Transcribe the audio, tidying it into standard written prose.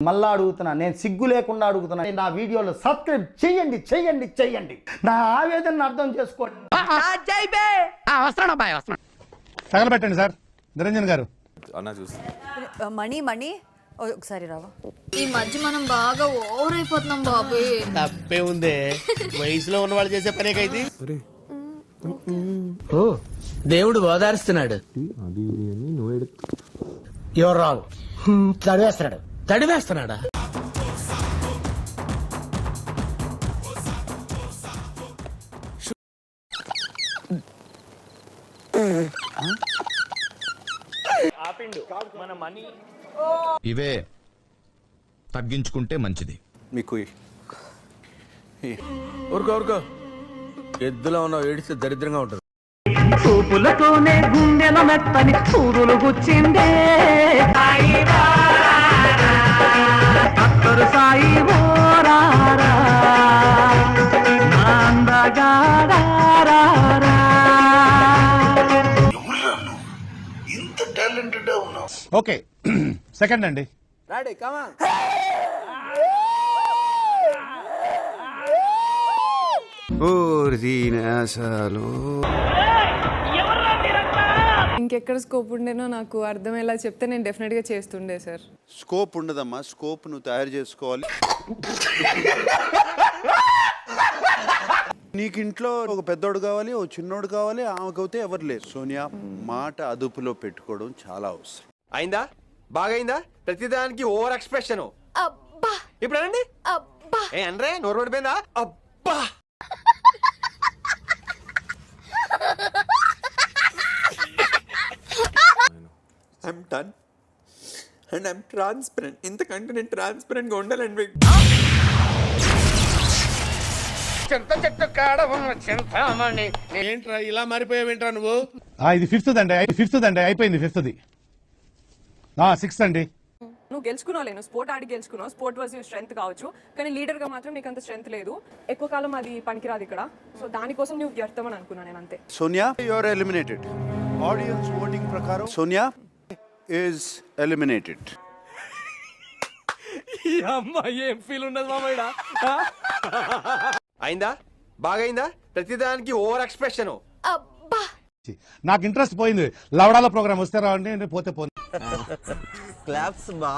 మళ్ళా అడుగుతున్నా, నేను సిగ్గు లేకుండా అడుగుతున్నా, నా వీడియోలో సబ్స్క్రైబ్ చెయ్యండి చెయ్యండి చెయ్యండి, నా ఆవేదనను అర్థం చేసుకోండి. తగలబెట్టండి సార్ నిరంజన్ గారు. అన్న చూస్తా మణి ఒకసారి రావా. ఈ మధ్య మనం బాగా ఓవర్ అయిపోతున్నాం బాబు. తప్పే ఉందే, వయసులో ఉన్న వాళ్ళు చేసే పనేకైతే. ఓ దేవుడు ఓదారుస్తున్నాడు. ఎవరు రావు తడివేస్తున్నాడా? ఇవే తగ్గించుకుంటే మంచిది. మీకు ఊరుకో ఎద్దులో ఉన్న ఏడిస్తే దరిద్రంగా ఉంటుంది. చూపులతోనే గుండెల మెత్తని సూదులు గుచ్చిందే అత్తరు సాయి ఓరారా నాందగారా. ఓకే సెకండ్ అండి. రాడే కమా. ఇంకెక్కడ స్కోప్ ఉండేనో నాకు అర్థమయ్యేలా చెప్తే నేను డెఫినెట్ గా చేస్తుండే సార్. స్కోప్ ఉండదమ్మా, స్కోప్ నువ్వు తయారు చేసుకోవాలి. నీకు ఇంట్లో ఒక పెద్దోడు కావాలి, ఓ చిన్నోడు కావాలి, ఆమెకైతే ఎవరు లేరు. సోనియా, మాట అదుపులో పెట్టుకోవడం చాలా అవసరం. అయిందా? బాగైందా? ప్రతిదానికి ఓవర్ ఎక్స్ప్రెషన్. ఇప్పుడు అనండి. ఏ అనరే, నోరు పడిపోయిందా? అబ్బా. I'm done and I'm transparent. ఇంతకంటే నేను ట్రాన్స్పరెంట్ గా ఉండాలండి. ఏంట్రా ఇలా మారిపోయావేంట్రా నువ్వు? ఇది ఫిఫ్త్ అండి అయిపోయింది. ఫిఫ్త్ది సిక్స్త్ అండి. నువ్వు గెలుచుకున్నావు, నేను స్పోర్ట్ ఆడి గెలుచుకున్నావు. స్పోర్ట్ వాజ్ యువర్ స్ట్రెంత్ కావచ్చు, కానీ లీడర్ గా మాత్రం నీకు అంత స్ట్రెంత్ లేదు. ఎక్కువ కాలం అది పనికిరాదు ఇక్కడ. సో దానికోసం నువ్వు వ్యర్థమని అనుకున్నా నేను, అంతే. Sonia, you are eliminated. Audience voting ప్రకారం సోనియా ఈజ్ ఎలిమినేటెడ్. ఈ అమ్మాయి ఏం ఫీల్ ఉండదు మామయ్య. అయిందా? బాగైందా? ప్రతిదానికి ఓవర్ ఎక్స్ప్రెషన్. నాకు ఇంట్రెస్ట్ పోయింది. లవడాల ప్రోగ్రామ్ వస్తే రావండి, పోతే పోయింది. క్లాప్స్ బా.